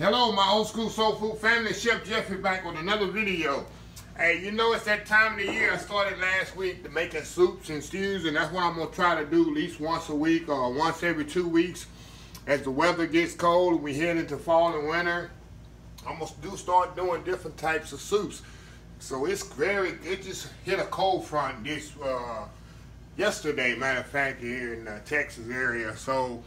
Hello, my old school soul food family. Chef Jeffrey back with another video. Hey, you know it's that time of the year. I started last week to making soups and stews, and that's what I'm gonna try to do at least once a week or once every 2 weeks. As the weather gets cold and we head into fall and winter, I'm gonna start doing different types of soups. So it just hit a cold front this yesterday, matter of fact, here in the Texas area. So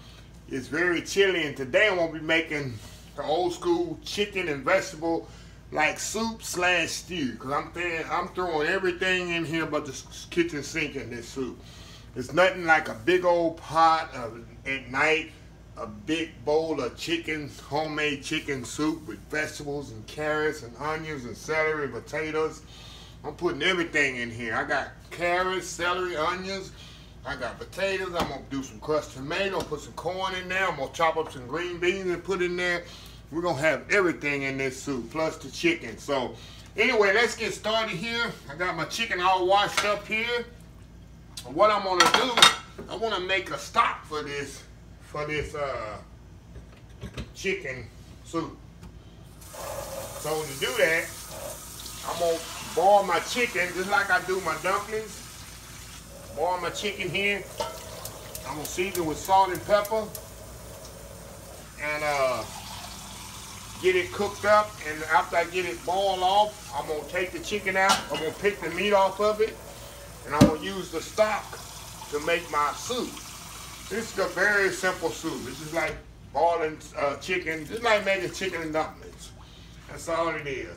it's very chilly, and today I'm gonna be making the old school chicken and vegetable like soup slash stew, because I'm throwing everything in here but the kitchen sink in this soup. It's nothing like a big old pot at night, a big bowl of chicken, homemade chicken soup with vegetables and carrots and onions and celery, potatoes. I'm putting everything in here. I got carrots, celery, onions. I got potatoes. I'm going to do some crushed tomato, put some corn in there. I'm going to chop up some green beans and put in there. We're going to have everything in this soup, plus the chicken. So, anyway, let's get started here. I got my chicken all washed up here. And what I'm going to do, I want to make a stock for this chicken soup. So, to do that, I'm going to boil my chicken just like I do my dumplings. Boil my chicken here. I'm going to season with salt and pepper. And get it cooked up. And after I get it boiled off, I'm going to take the chicken out. I'm going to pick the meat off of it. And I'm going to use the stock to make my soup. This is a very simple soup. This is like boiling chicken. Just like making chicken and dumplings. That's all it is.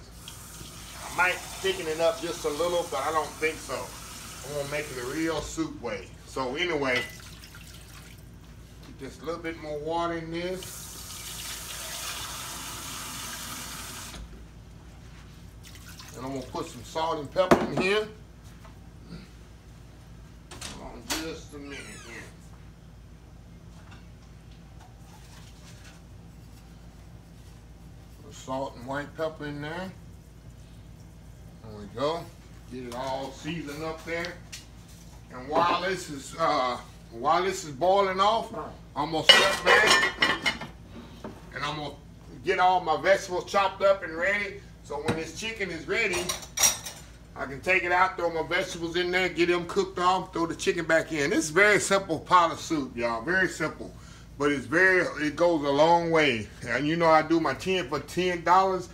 I might thicken it up just a little, but I don't think so. I'm going to make it a real soup way. So anyway, just a little bit more water in this. And I'm going to put some salt and pepper in here. Hold on just a minute here. Put salt and white pepper in there. There we go. Get it all seasoned up there. And while this is boiling off, I'm gonna step back and I'm gonna get all my vegetables chopped up and ready. So when this chicken is ready, I can take it out, throw my vegetables in there, get them cooked off, throw the chicken back in. This is very simple pot of soup, y'all. Very simple, but it goes a long way. And you know I do my 10 for $10.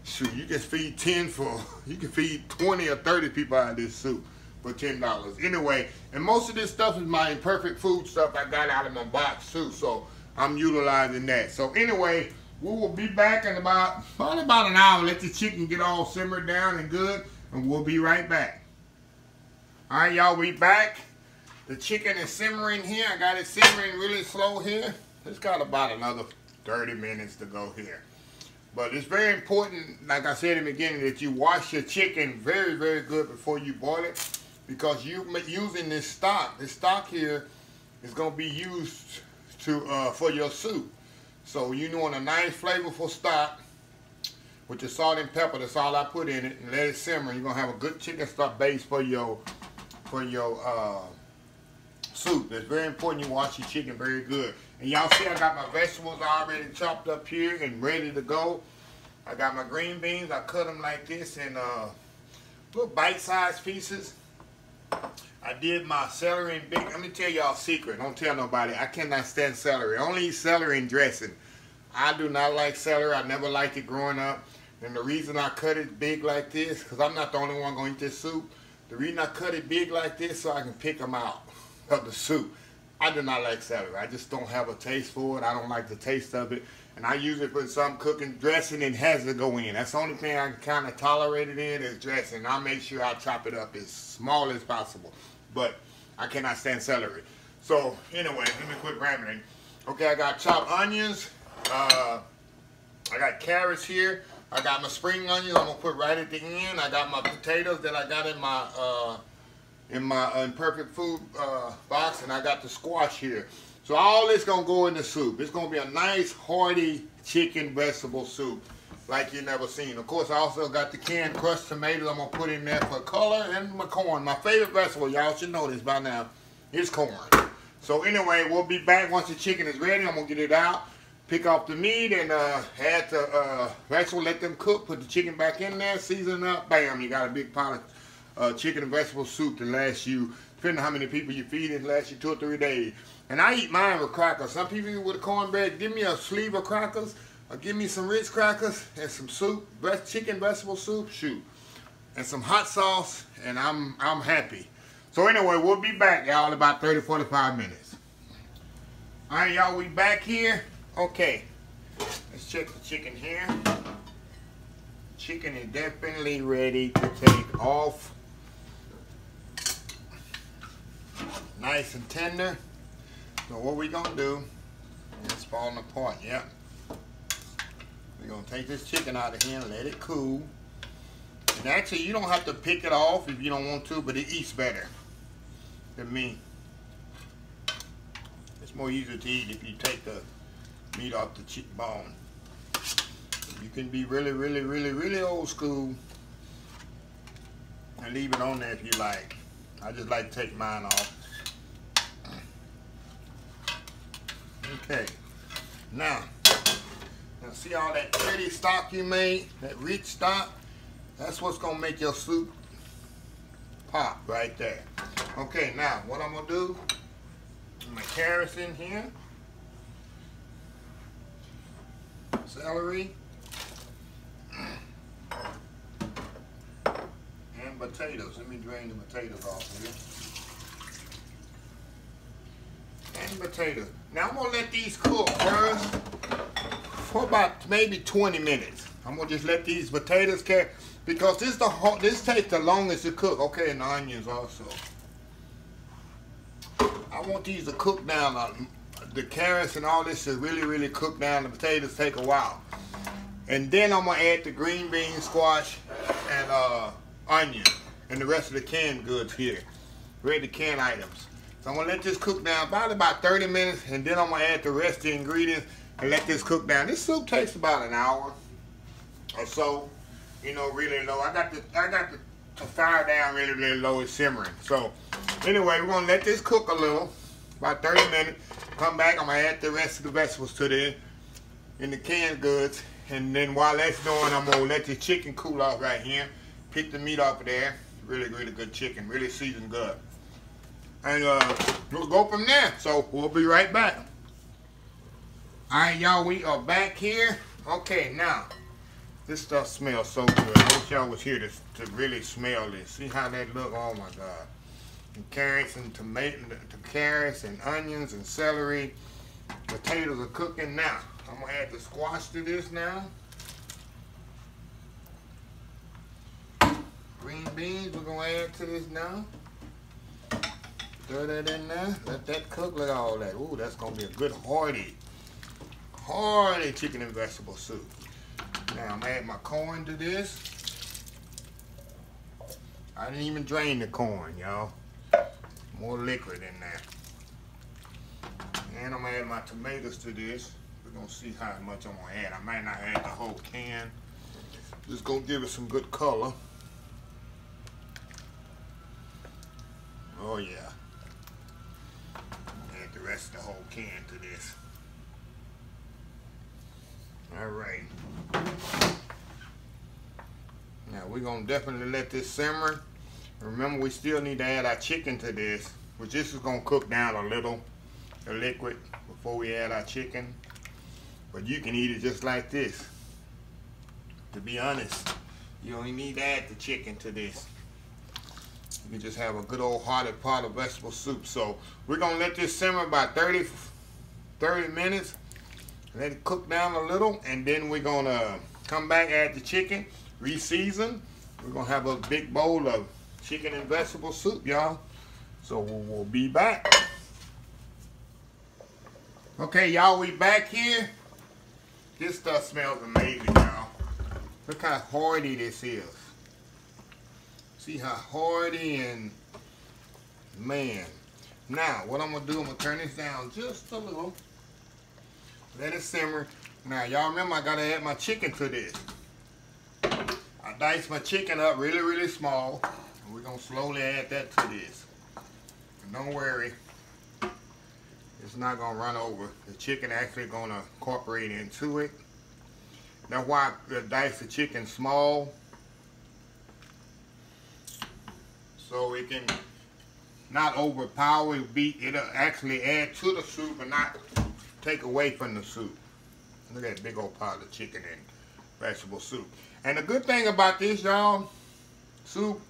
Shoot, you can feed 20 or 30 people out of this soup for $10. Anyway, and most of this stuff is my Imperfect food stuff I got out of my box too, so I'm utilizing that. So anyway, we will be back in probably about an hour. Let the chicken get all simmered down and good, and we'll be right back. All right, y'all, we back. The chicken is simmering here. I got it simmering really slow here. It's got about another 30 minutes to go here. But it's very important, like I said in the beginning, that you wash your chicken very, very good before you boil it, because you're using this stock. This stock here is going to be used for your soup. So you want a nice flavorful stock with your salt and pepper. That's all I put in it, and let it simmer. You're going to have a good chicken stock base for your soup. It's very important you wash your chicken very good. And y'all see I got my vegetables already chopped up here and ready to go. I got my green beans. I cut them like this in little bite-sized pieces. I did my celery in big. Let me tell y'all a secret. Don't tell nobody. I cannot stand celery. I only eat celery and dressing. I do not like celery. I never liked it growing up. And the reason I cut it big like this, because I'm not the only one going to eat this soup. The reason I cut it big like this so I can pick them out of the soup. I do not like celery. I just don't have a taste for it. I don't like the taste of it. And I use it for some cooking. Dressing, it has to go in. That's the only thing I can kind of tolerate it in is dressing. I'll make sure I chop it up as small as possible. But I cannot stand celery. So anyway, let me quit rambling. Okay, I got chopped onions. I got carrots here. I got my spring onions I'm going to put right at the end. I got my potatoes that I got in my Imperfect food box, and I got the squash here. So all this gonna go in the soup. It's gonna be a nice hearty chicken vegetable soup like you never seen. Of course, I also got the canned crushed tomatoes I'm gonna put in there for color, and my corn. My favorite vegetable, y'all should know this by now, is corn. So anyway, we'll be back once the chicken is ready. I'm gonna get it out. pick off the meat and add the vegetable, let them cook, put the chicken back in there, season up, bam, you got a big pot of chicken and vegetable soup to last you, depending on how many people you feed, it lasts you 2 or 3 days. And I eat mine with crackers. Some people eat with cornbread. Give me a sleeve of crackers, or give me some Ritz crackers and some soup, chicken vegetable soup, shoot, and some hot sauce, and I'm happy. So anyway, we'll be back, y'all, in about 30-45 minutes. All right, y'all, we back here. Okay, let's check the chicken here. Chicken is definitely ready to take off. Nice and tender. So what we gonna do, it's falling apart, yeah. We're gonna take this chicken out of here and let it cool. And actually, you don't have to pick it off if you don't want to, but it eats better than me. It's more easier to eat if you take the meat off the chicken bone. You can be really old school and leave it on there if you like. I just like to take mine off. Okay, now see all that pretty stock you made, that rich stock? That's what's gonna make your soup pop right there. Okay, now what I'm gonna do, my carrots in here, celery, and potatoes. Let me drain the potatoes off here. And potatoes. Now I'm gonna let these cook first for about maybe 20 minutes. I'm gonna just let these potatoes cook because this takes the longest to cook. Okay, and the onions also. I want these to cook down. The carrots and all this to really cook down. The potatoes take a while, and then I'm gonna add the green beans, squash, and onion, and the rest of the canned goods here, ready canned items. So I'm gonna let this cook down about 30 minutes, and then I'm gonna add the rest of the ingredients and let this cook down. This soup takes about an hour or so, you know, really low. I got the fire down really low. It's simmering. So anyway, we're gonna let this cook a little, about 30 minutes. Come back, I'm gonna add the rest of the vegetables to this in the canned goods, and then while that's doing, I'm gonna let the chicken cool off right here. Pick the meat off of there. Really good chicken, really seasoned good. And we'll go from there. So we'll be right back. All right, y'all, we are back here. Okay, now this stuff smells so good. I wish y'all was here to really smell this. See how that look? Oh my God! And carrots and carrots and onions and celery. Potatoes are cooking now. I'm gonna add the squash to this now. Green beans we're gonna add to this now. Throw that in there. Let that cook. Look at all that. Ooh, that's gonna be a good hearty chicken and vegetable soup. Now I'm adding my corn to this. I didn't even drain the corn, y'all. More liquid in there. And I'm gonna add my tomatoes to this. We're gonna see how much I'm gonna add. I might not add the whole can. Just gonna give it some good color. Oh yeah. Add the rest of the whole can to this. All right. Now we're gonna definitely let this simmer. Remember, we still need to add our chicken to this, which this is gonna cook down a little, the liquid, before we add our chicken. But you can eat it just like this. To be honest, you only need to add the chicken to this. You can just have a good old hearty pot of vegetable soup. So we're gonna let this simmer about 30 minutes. Let it cook down a little, and then we're gonna come back, add the chicken, re-season. We're gonna have a big bowl of chicken and vegetable soup, y'all. So we'll be back. Okay, y'all, we back here. This stuff smells amazing, y'all. Look how hearty this is. See how hearty and, man. Now, what I'm gonna do, I'm gonna turn this down just a little. Let it simmer. Now, y'all remember I gotta add my chicken to this. I diced my chicken up really small. And we're gonna slowly add that to this. And don't worry, It's not gonna run over. The chicken actually gonna incorporate into it. That's why I dice the chicken small, so it can not overpower. It'll actually add to the soup and not take away from the soup. Look at that big old pot of chicken and vegetable soup. And the good thing about this, y'all, soup,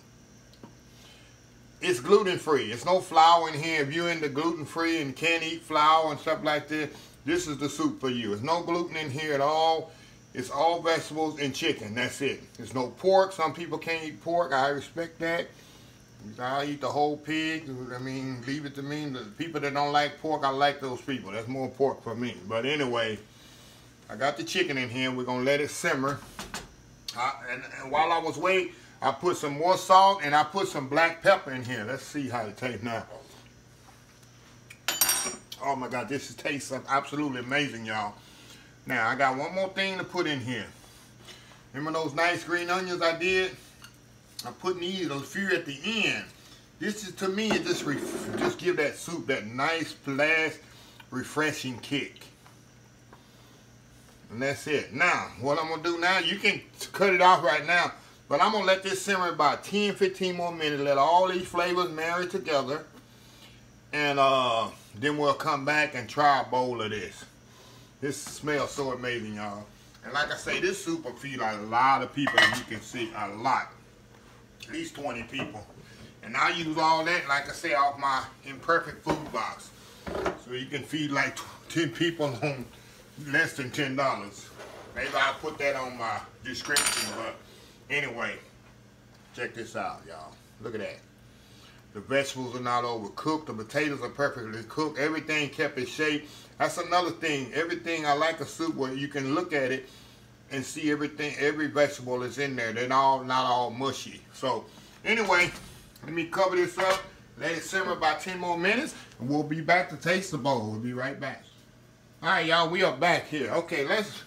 it's gluten free. It's no flour in here. If you're into gluten free and can't eat flour and stuff like this, this is the soup for you. There's no gluten in here at all. It's all vegetables and chicken. That's it. There's no pork. Some people can't eat pork. I respect that. I eat the whole pig. I mean, leave it to me. The people that don't like pork, I like those people. That's more pork for me. But anyway, I got the chicken in here. We're going to let it simmer. And while I was waiting, I put some more salt and I put some black pepper in here. Let's see how it tastes now. Oh my God, this tastes absolutely amazing, y'all. Now, I got one more thing to put in here. Remember those nice green onions I did? I'm putting those few at the end. This is, to me, it just give that soup that nice, blast, refreshing kick. And that's it. Now, what I'm going to do now, you can cut it off right now, but I'm going to let this simmer about 10, 15 more minutes, let all these flavors marry together, and then we'll come back and try a bowl of this. This smells so amazing, y'all. And like I say, this soup will feed a lot of people, as you can see, a lot. At least 20 people. And I use all that, like I say, off my Imperfect food box. So you can feed like 10 people on less than $10. Maybe I'll put that on my description, but anyway, check this out, y'all. Look at that. The vegetables are not overcooked. The potatoes are perfectly cooked. Everything kept its shape. That's another thing. Everything, I like a soup where you can look at it and see everything, every vegetable is in there. They're not all mushy. So anyway, let me cover this up, let it simmer about 10 more minutes, and we'll be back to taste the bowl. We'll be right back. All right, y'all, we are back here. Okay, let's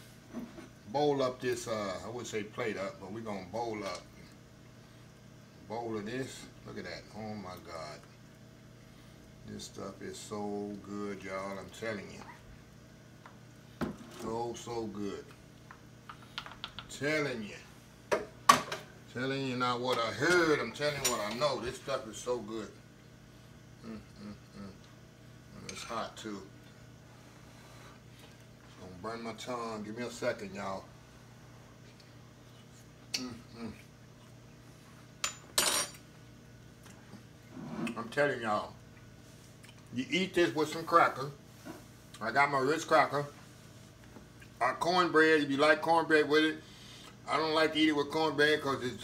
bowl up this, I would say plate up, but we're going to bowl up. Bowl of this. Look at that. Oh, my God. This stuff is so good, y'all. I'm telling you. So good. Telling you not what I heard. I'm telling you what I know. This stuff is so good. And it's hot, too. It's going to burn my tongue. Give me a second, y'all. I'm telling y'all, you eat this with some cracker. I got my Ritz cracker. Our cornbread, if you like cornbread with it. I don't like to eat it with cornbread because it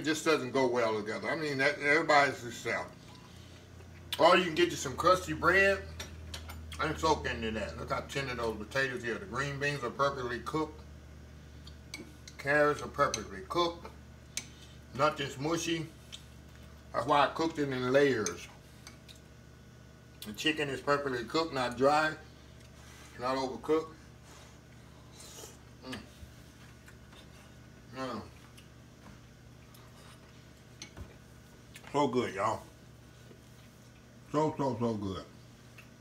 just doesn't go well together. I mean, everybody's yourself. Or you can get you some crusty bread and soak into that. Look how tender those potatoes here. The green beans are perfectly cooked. Carrots are perfectly cooked. Nothing's mushy. That's why I cooked it in layers. The chicken is perfectly cooked, not dry, not overcooked. So good, y'all. So good.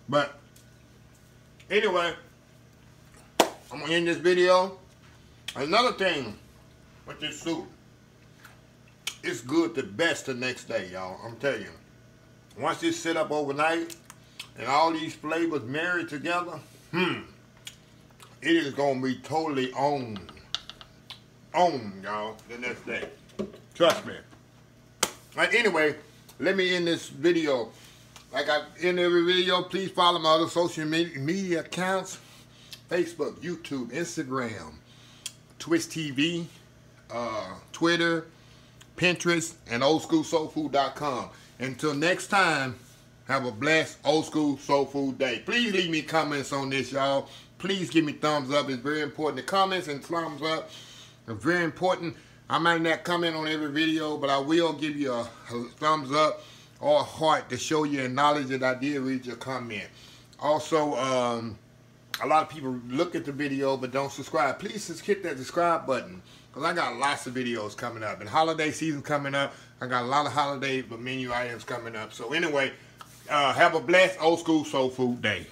But anyway, I'm gonna end this video. Another thing with this soup, it's good the best the next day, y'all. I'm telling you. Once this sit up overnight and all these flavors marry together, it is gonna be totally on, y'all, the next day. Trust me. Like, anyway, let me end this video. Like I end every video, please follow my other social media accounts: Facebook, YouTube, Instagram, Twitch TV, Twitter, Pinterest, and oldschoolsoulfood.com. Until next time, have a blessed old school soul food day. Please leave me comments on this, y'all. Please give me thumbs up. It's very important. The comments and thumbs up are very important. I might not comment on every video, but I will give you a thumbs up or a heart to show you acknowledge that I did read your comment. Also, a lot of people look at the video but don't subscribe. Please just hit that subscribe button, because I got lots of videos coming up. And holiday season coming up. I got a lot of holiday menu items coming up. So anyway, Have a blessed old school soul food day.